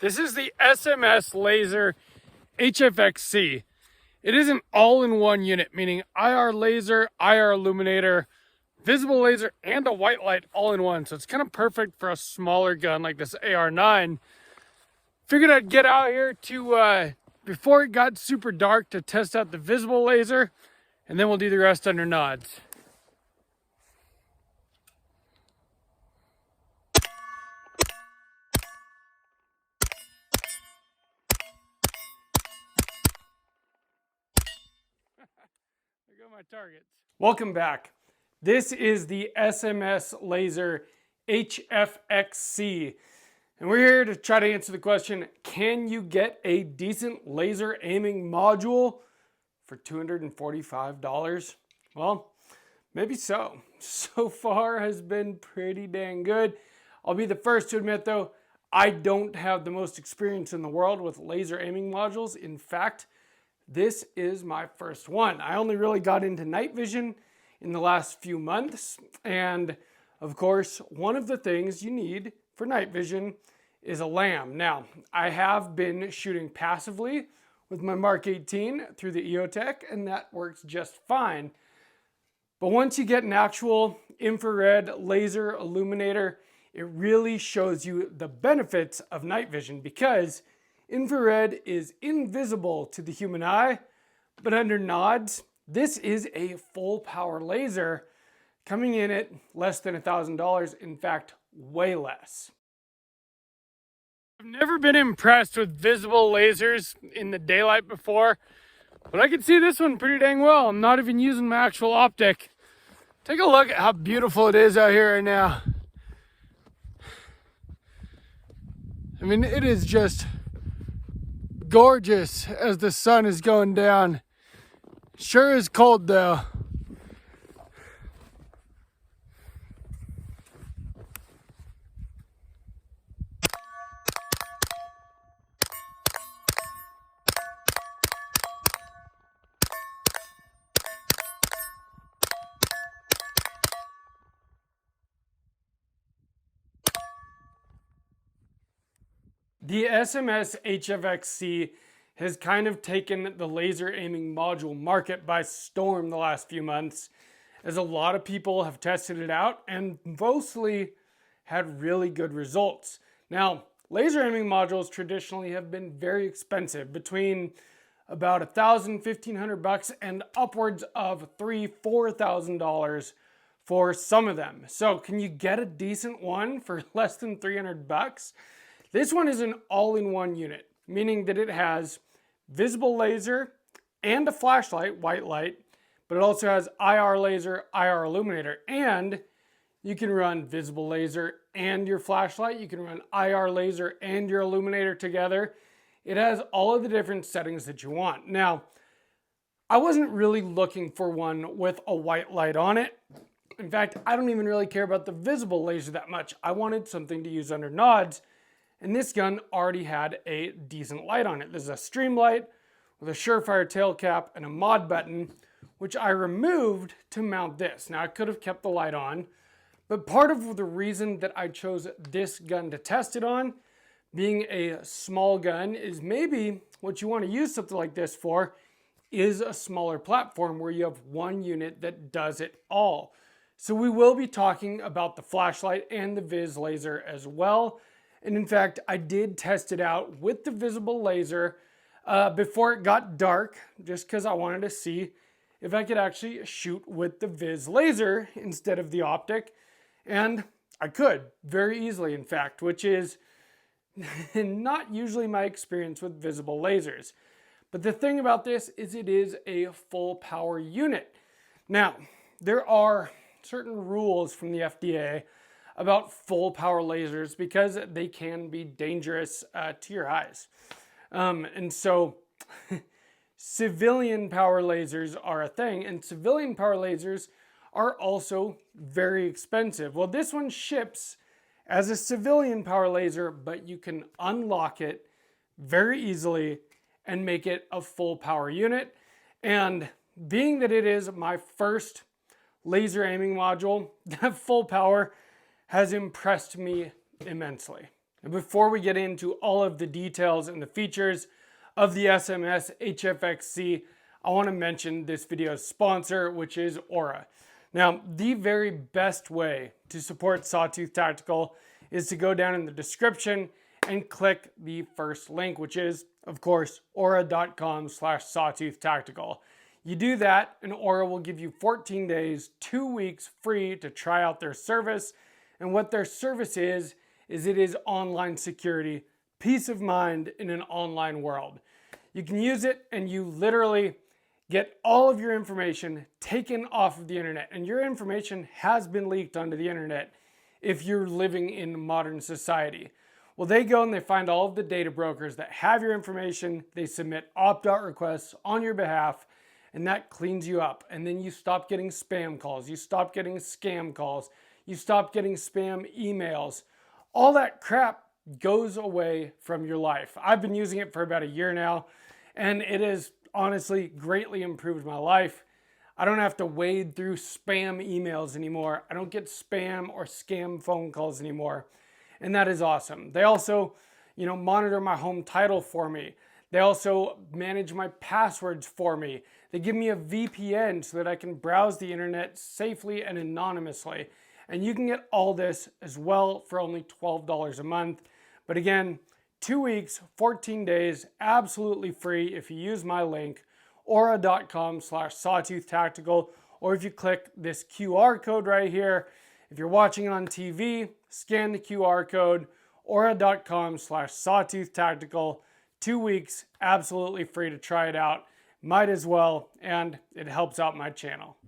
This is the SMS laser HFXC. It is an all-in-one unit, meaning IR laser, IR illuminator, visible laser, and a white light all in one. So it's kind of perfect for a smaller gun like this AR9. Figured I'd get out here to, before it got super dark, to test out the visible laser, and then we'll do the rest under nods. There go my targets. Welcome back. This is the SMS laser HFXC. And we're here to try to answer the question, can you get a decent laser aiming module for $245? Well, maybe so. So far has been pretty dang good. I'll be the first to admit though, I don't have the most experience in the world with laser aiming modules. In fact, this is my first one. I only really got into night vision in the last few months. And of course, one of the things you need for night vision is a lamb. Now, I have been shooting passively with my Mark 18 through the EOTech, and that works just fine. But once you get an actual infrared laser illuminator, it really shows you the benefits of night vision, because infrared is invisible to the human eye, but under nods, this is a full power laser coming in at less than $1,000, in fact, way less. I've never been impressed with visible lasers in the daylight before, but I can see this one pretty dang well. I'm not even using my actual optic. Take a look at how beautiful it is out here right now. I mean, it is just gorgeous as the sun is going down. Sure is cold though. The SMS HFXC has kind of taken the laser aiming module market by storm the last few months, as a lot of people have tested it out and mostly had really good results. Now, laser aiming modules traditionally have been very expensive, between about $1,000, $1,500 and upwards of $3,000, $4,000 for some of them. So can you get a decent one for less than $300? This one is an all-in-one unit, meaning that it has visible laser and a flashlight, white light, but it also has IR laser, IR illuminator, and you can run visible laser and your flashlight. You can run IR laser and your illuminator together. It has all of the different settings that you want. Now, I wasn't really looking for one with a white light on it. In fact, I don't even really care about the visible laser that much. I wanted something to use under nods, and this gun already had a decent light on it. There's a Streamlight with a Surefire tail cap and a mod button, which I removed to mount this. Now, I could have kept the light on, but part of the reason that I chose this gun to test it on, being a small gun, is maybe what you want to use something like this for is a smaller platform where you have one unit that does it all. So we will be talking about the flashlight and the vis laser as well. And in fact, I did test it out with the visible laser before it got dark, just because I wanted to see if I could actually shoot with the vis laser instead of the optic. And I could, very easily in fact, which is not usually my experience with visible lasers. But the thing about this is it is a full power unit. Now, there are certain rules from the FDA about full power lasers because they can be dangerous to your eyes. And so civilian power lasers are a thing, and civilian power lasers are also very expensive. Well, this one ships as a civilian power laser, but you can unlock it very easily and make it a full power unit. And being that it is my first laser aiming module, that full power has impressed me immensely. And before we get into all of the details and the features of the SMS HFXC, I want to mention this video's sponsor, which is Aura. Now, the very best way to support Sawtooth Tactical is to go down in the description and click the first link, which is, of course, aura.com/sawtooth-tactical. You do that, and Aura will give you 14 days, 2 weeks free to try out their service. And what their service is it is online security, peace of mind in an online world. You can use it and you literally get all of your information taken off of the internet. And your information has been leaked onto the internet if you're living in modern society. Well, they go and they find all of the data brokers that have your information. They submit opt-out requests on your behalf, and that cleans you up. And then you stop getting spam calls. You stop getting scam calls. You stop getting spam emails. All that crap goes away from your life. I've been using it for about a year now, and it has honestly greatly improved my life. I don't have to wade through spam emails anymore. I don't get spam or scam phone calls anymore. And that is awesome. They also, monitor my home title for me. They also manage my passwords for me. They give me a VPN so that I can browse the internet safely and anonymously. And you can get all this as well for only $12 a month. But again, 2 weeks, 14 days, absolutely free if you use my link, aura.com/sawtooth-tactical, or if you click this QR code right here. If you're watching it on TV, scan the QR code, aura.com/sawtooth-tactical. 2 weeks, absolutely free to try it out. Might as well, and it helps out my channel.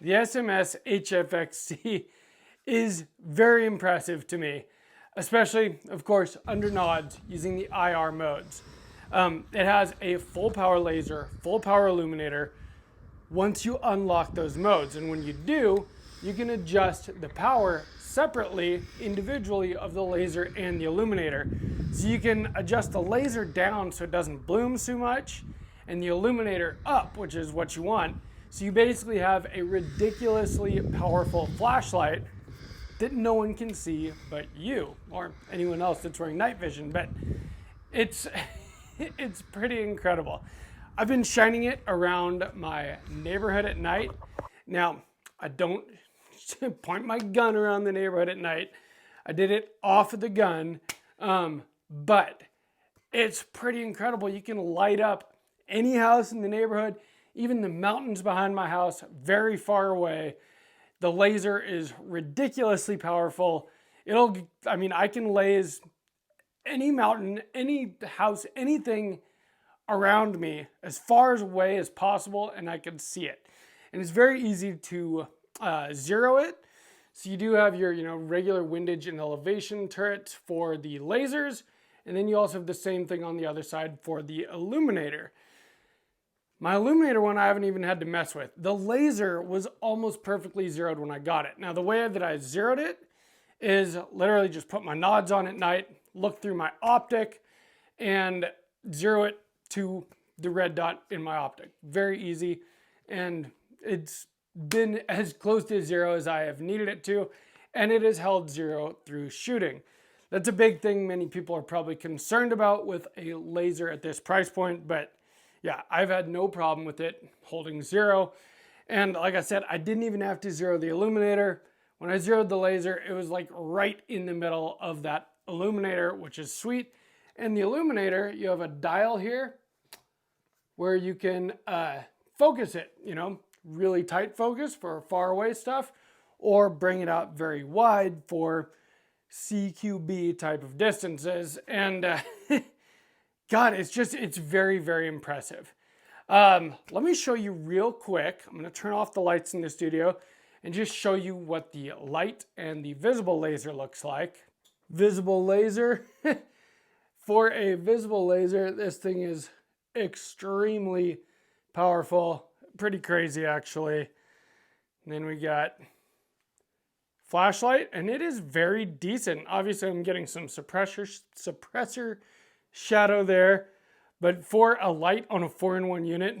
The SMS HFXC is very impressive to me, especially, of course, under nods using the IR modes. It has a full power laser, full power illuminator once you unlock those modes. And when you do, you can adjust the power separately, individually, of the laser and the illuminator. So you can adjust the laser down so it doesn't bloom so much, and the illuminator up, which is what you want. So you basically have a ridiculously powerful flashlight that no one can see but you or anyone else that's wearing night vision. But it's pretty incredible. I've been shining it around my neighborhood at night. Now, I don't point my gun around the neighborhood at night. I did it off of the gun, but it's pretty incredible. You can light up any house in the neighborhood, even the mountains behind my house, very far away. The laser is ridiculously powerful. I can laze any mountain, any house, anything around me as far away as possible, and I can see it. And it's very easy to zero it. So you do have your regular windage and elevation turrets for the lasers, and then you also have the same thing on the other side for the illuminator. My illuminator one I haven't even had to mess with. The laser was almost perfectly zeroed when I got it. Now the way that I zeroed it is literally just put my nods on at night, look through my optic, and zero it to the red dot in my optic. Very easy, and it's been as close to zero as I have needed it to, and it has held zero through shooting. That's a big thing many people are probably concerned about with a laser at this price point, but yeah, I've had no problem with it holding zero. And like I said, I didn't even have to zero the illuminator. When I zeroed the laser, it was like right in the middle of that illuminator, which is sweet. And the illuminator, you have a dial here where you can focus it, really tight focus for far away stuff, or bring it out very wide for CQB type of distances. And God, it's very, very impressive. Let me show you real quick. I'm going to turn off the lights in the studio and just show you what the light and the visible laser looks like. Visible laser. For a visible laser, this thing is extremely powerful. Pretty crazy, actually. And then we got flashlight, and it is very decent. Obviously, I'm getting some suppressor shadow there. But for a light on a 4-in-1 unit,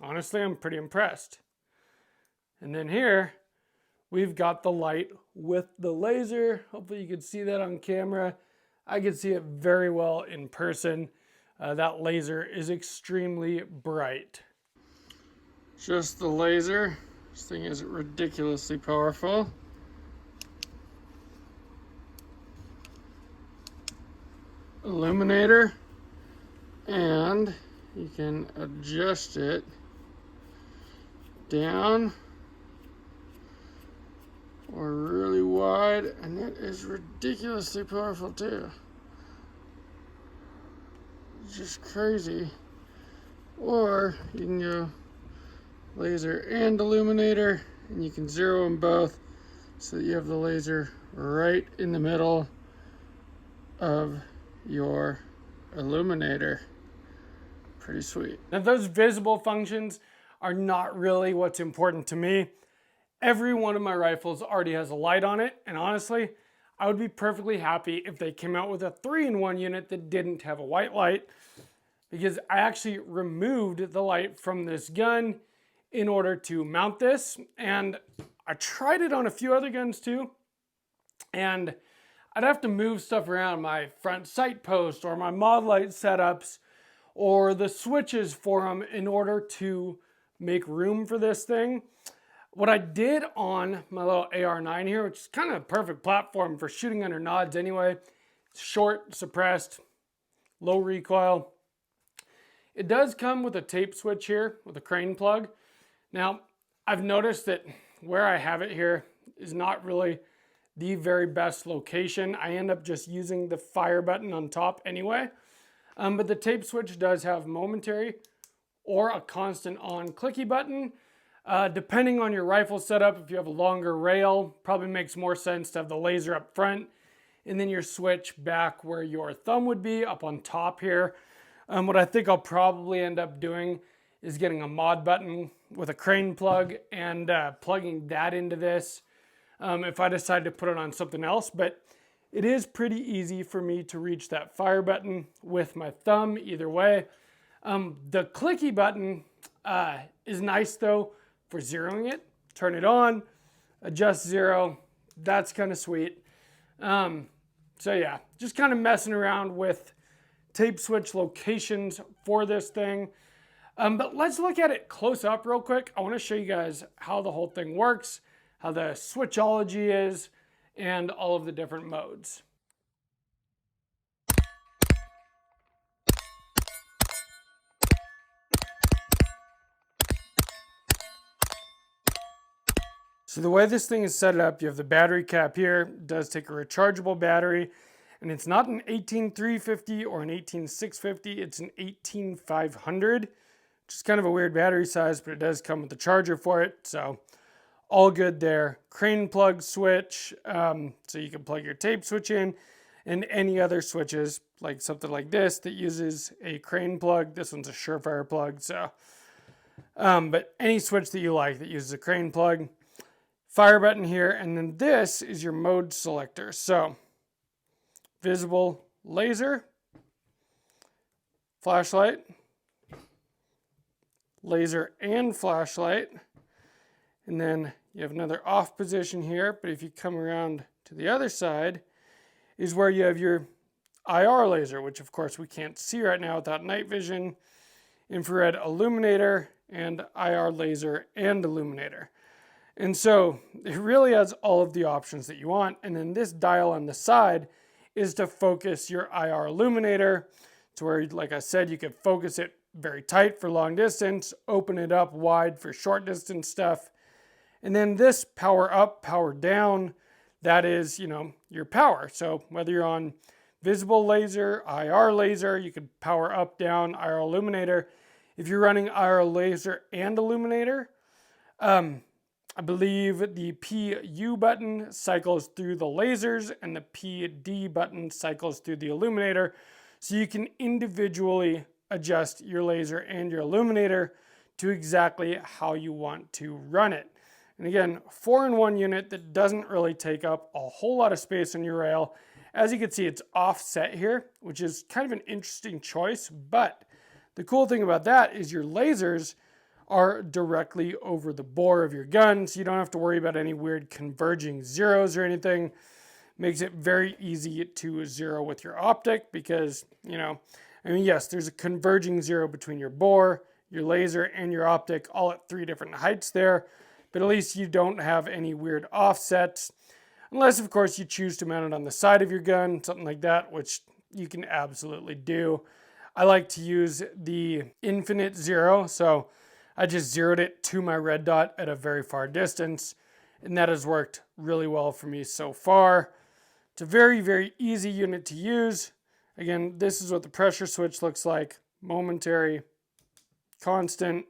honestly, I'm pretty impressed. And then here, we've got the light with the laser. Hopefully you can see that on camera. I can see it very well in person. That laser is extremely bright. Just the laser. This thing is ridiculously powerful. Illuminator. And you can adjust it down or really wide, and it is ridiculously powerful too. It's just crazy. Or you can go laser and illuminator, and you can zero them both so that you have the laser right in the middle of your illuminator. Pretty sweet. Now those visible functions are not really what's important to me. Every one of my rifles already has a light on it, and honestly, I would be perfectly happy if they came out with a 3-in-1 unit that didn't have a white light, because I actually removed the light from this gun in order to mount this, and I tried it on a few other guns too, and I'd have to move stuff around my front sight post or my mod light setups or the switches for them in order to make room for this thing. What I did on my little AR9 here, which is kind of a perfect platform for shooting under nods anyway, it's short, suppressed, low recoil. It does come with a tape switch here with a crane plug. Now, I've noticed that where I have it here is not really the very best location. I end up just using the fire button on top anyway. But the tape switch does have momentary or a constant on clicky button. Depending on your rifle setup, if you have a longer rail, probably makes more sense to have the laser up front and then your switch back where your thumb would be, up on top here. What I think I'll probably end up doing is getting a mod button with a crane plug and plugging that into this if I decide to put it on something else. But it is pretty easy for me to reach that fire button with my thumb either way. The clicky button is nice though for zeroing it. Turn it on, adjust zero. That's kind of sweet. So yeah, just kind of messing around with tape switch locations for this thing. But let's look at it close up real quick. I want to show you guys how the whole thing works, how the switchology is, and all of the different modes. So the way this thing is set up, you have the battery cap here. It does take a rechargeable battery, and it's not an 18350 or an 18650, it's an 18500, which is kind of a weird battery size, but it does come with a charger for it, so all good there. Crane plug switch, so you can plug your tape switch in, and any other switches, like something like this that uses a crane plug. This one's a Surefire plug, so, but any switch that you like that uses a crane plug. Fire button here, and then this is your mode selector. So, visible laser, flashlight, laser and flashlight, and then you have another off position here, but if you come around to the other side is where you have your IR laser, which of course we can't see right now without night vision, infrared illuminator, and IR laser and illuminator. And so it really has all of the options that you want. And then this dial on the side is to focus your IR illuminator to where, like I said, you could focus it very tight for long distance, open it up wide for short distance stuff. And then this power up, power down, that is, your power. So whether you're on visible laser, IR laser, you could power up, down, IR illuminator. If you're running IR laser and illuminator, I believe the PU button cycles through the lasers and the PD button cycles through the illuminator. So you can individually adjust your laser and your illuminator to exactly how you want to run it. And again, 4-in-1 unit that doesn't really take up a whole lot of space on your rail As you can see, it's offset here, which is kind of an interesting choice, but the cool thing about that is your lasers are directly over the bore of your gun, so you don't have to worry about any weird converging zeros or anything. Makes it very easy to zero with your optic because, yes, there's a converging zero between your bore, your laser, and your optic, all at 3 different heights there, but at least you don't have any weird offsets, unless, of course, you choose to mount it on the side of your gun, something like that, which you can absolutely do. I like to use the infinite zero, so I just zeroed it to my red dot at a very far distance, and that has worked really well for me so far. It's a very, very easy unit to use. Again, this is what the pressure switch looks like. Momentary, constant,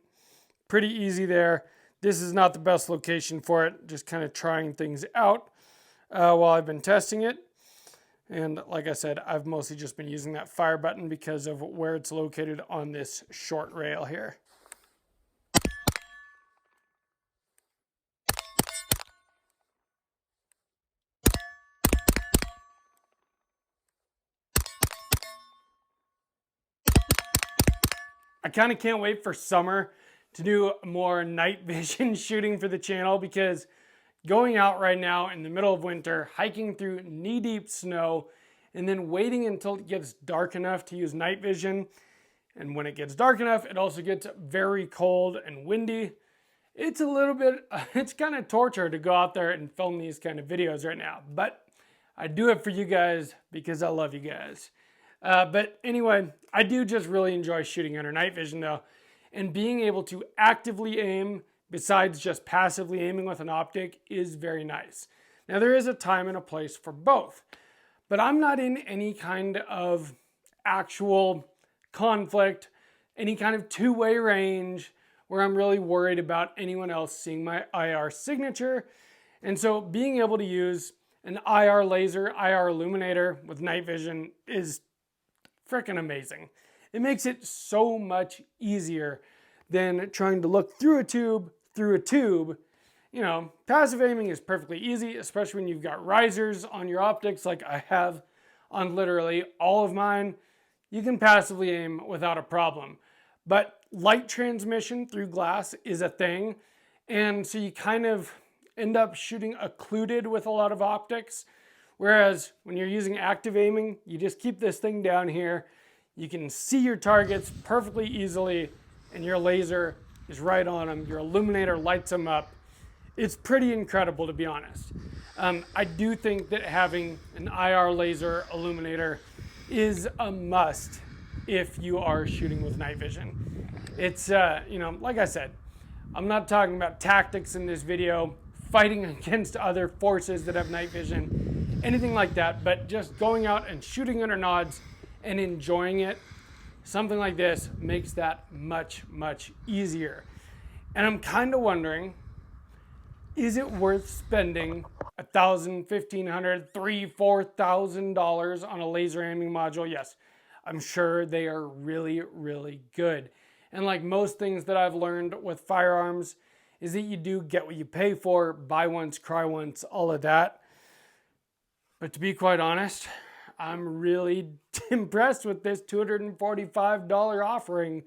pretty easy there. This is not the best location for it, just kind of trying things out while I've been testing it. And like I said, I've mostly just been using that fire button because of where it's located on this short rail here. I kind of can't wait for summer to do more night vision shooting for the channel, because going out right now in the middle of winter, hiking through knee-deep snow, and then waiting until it gets dark enough to use night vision. And when it gets dark enough, it also gets very cold and windy. It's kind of torture to go out there and film these kind of videos right now. But I do it for you guys because I love you guys. But anyway, I do just really enjoy shooting under night vision though. And being able to actively aim besides just passively aiming with an optic is very nice. Now there is a time and a place for both, but I'm not in any kind of actual conflict, any kind of two-way range where I'm really worried about anyone else seeing my IR signature. And so being able to use an IR laser, IR illuminator with night vision is freaking amazing. It makes it so much easier than trying to look through a tube. Passive aiming is perfectly easy, especially when you've got risers on your optics like I have on literally all of mine. You can passively aim without a problem. But light transmission through glass is a thing, and so you kind of end up shooting occluded with a lot of optics. Whereas when you're using active aiming, you just keep this thing down here. You can see your targets perfectly easily, and your laser is right on them. Your illuminator lights them up. It's pretty incredible, to be honest. I do think that having an IR laser illuminator is a must if you are shooting with night vision. It's, like I said, I'm not talking about tactics in this video, fighting against other forces that have night vision, anything like that, but just going out and shooting under nods and enjoying it. Something like this makes that much, much easier. And I'm kind of wondering, is it worth spending $1,000, $1,500, $3,000, $4,000 on a laser aiming module? Yes, I'm sure they are really, really good. And like most things that I've learned with firearms is that you do get what you pay for, buy once, cry once, all of that. But to be quite honest, I'm really impressed with this $245 offering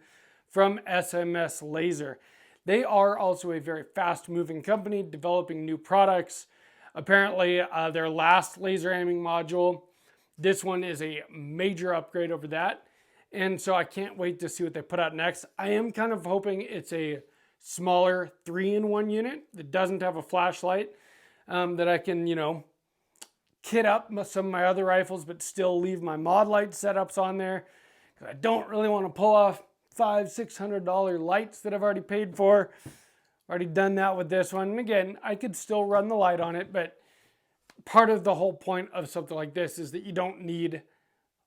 from SMS Laser. They are also a very fast-moving company developing new products. Apparently, their last laser aiming module, this one is a major upgrade over that. And so I can't wait to see what they put out next. I am kind of hoping it's a smaller 3-in-1 unit that doesn't have a flashlight, that I can, kit up some of my other rifles, but still leave my mod light setups on there. Because I don't really want to pull off $500, $600 lights that I've already paid for. Already done that with this one. And again, I could still run the light on it, but part of the whole point of something like this is that you don't need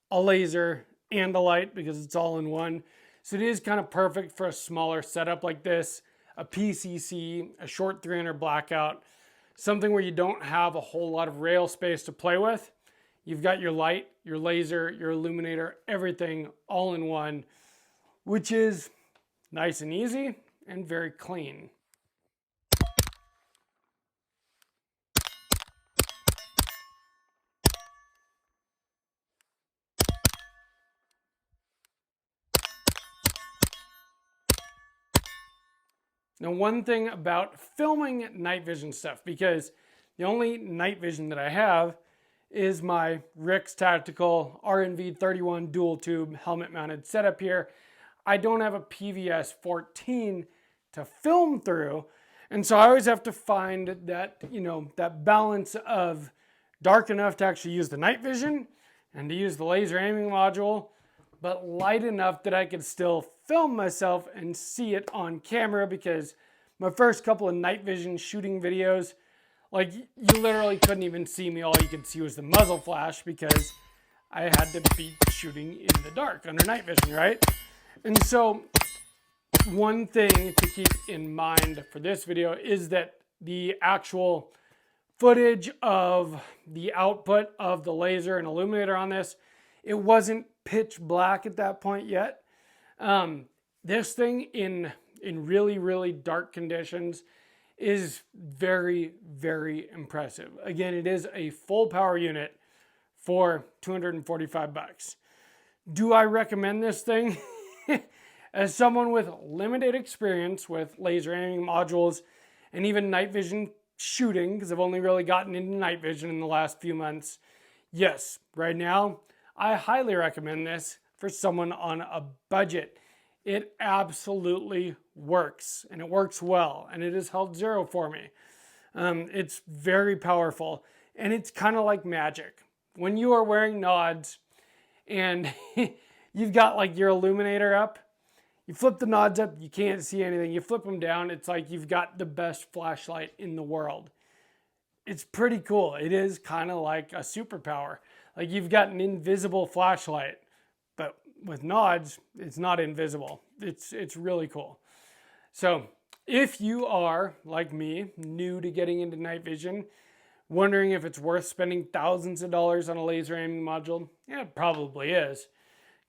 a laser and a light because it's all in one. So it is kind of perfect for a smaller setup like this, a PCC, a short 300 blackout, something where you don't have a whole lot of rail space to play with. You've got your light, your laser, your illuminator, everything all in one, which is nice and easy and very clean. Now, one thing about filming night vision stuff, because the only night vision that I have is my Rix Tactical RNV31 dual tube helmet mounted setup here. I don't have a PVS 14 to film through. And so I always have to find that, that balance of dark enough to actually use the night vision and to use the laser aiming module, but light enough that I could still film myself and see it on camera, because my first couple of night vision shooting videos, like, you literally couldn't even see me. All you could see was the muzzle flash because I had to be shooting in the dark under night vision, right? And so one thing to keep in mind for this video is that the actual footage of the output of the laser and illuminator on this, it wasn't pitch black at that point yet. This thing in really, really dark conditions is very, very impressive. Again, it is a full power unit for $245. Do I recommend this thing? As someone with limited experience with laser aiming modules and even night vision shooting, because I've only really gotten into night vision in the last few months, yes, right now, I highly recommend this for someone on a budget. It absolutely works, and it works well, and it has held zero for me. It's very powerful, and it's kind of like magic. When you are wearing nods and you've got like your illuminator up, you flip the nods up, you can't see anything. You flip them down, it's like you've got the best flashlight in the world. It's pretty cool. It is kind of like a superpower. Like, you've got an invisible flashlight, but with nods, it's not invisible. It's really cool. So if you are, like me, new to getting into night vision, wondering if it's worth spending thousands of dollars on a laser aiming module, yeah, it probably is.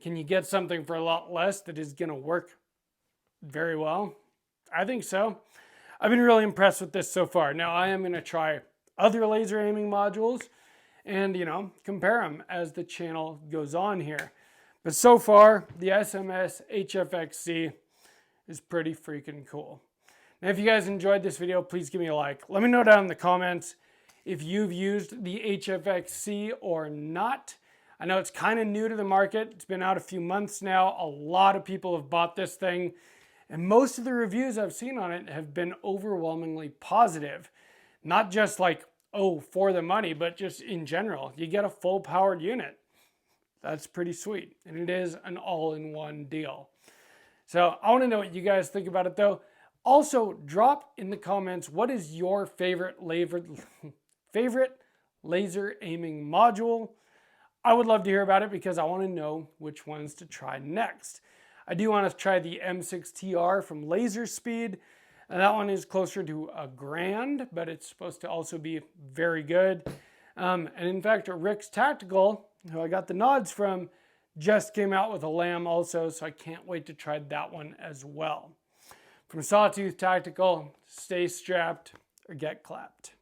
Can you get something for a lot less that is going to work very well? I think so. I've been really impressed with this so far. Now, I am going to try other laser aiming modules and, compare them as the channel goes on here. But so far, the SMS HFXC is pretty freaking cool. Now, if you guys enjoyed this video, please give me a like. Let me know down in the comments if you've used the HFXC or not. I know it's kind of new to the market. It's been out a few months now. A lot of people have bought this thing, and most of the reviews I've seen on it have been overwhelmingly positive. Not just like, oh, for the money, but just in general. You get a full powered unit. That's pretty sweet, and it is an all-in-one deal. So I want to know what you guys think about it, though. Also, drop in the comments, what is your favorite laser aiming module? I would love to hear about it because I want to know which ones to try next. I do want to try the M6TR from Laser Speed. And that one is closer to $1,000, but it's supposed to also be very good. And in fact, Rix Tactical, who I got the nods from, just came out with a lamb also, so I can't wait to try that one as well. From Sawtooth Tactical, stay strapped or get clapped.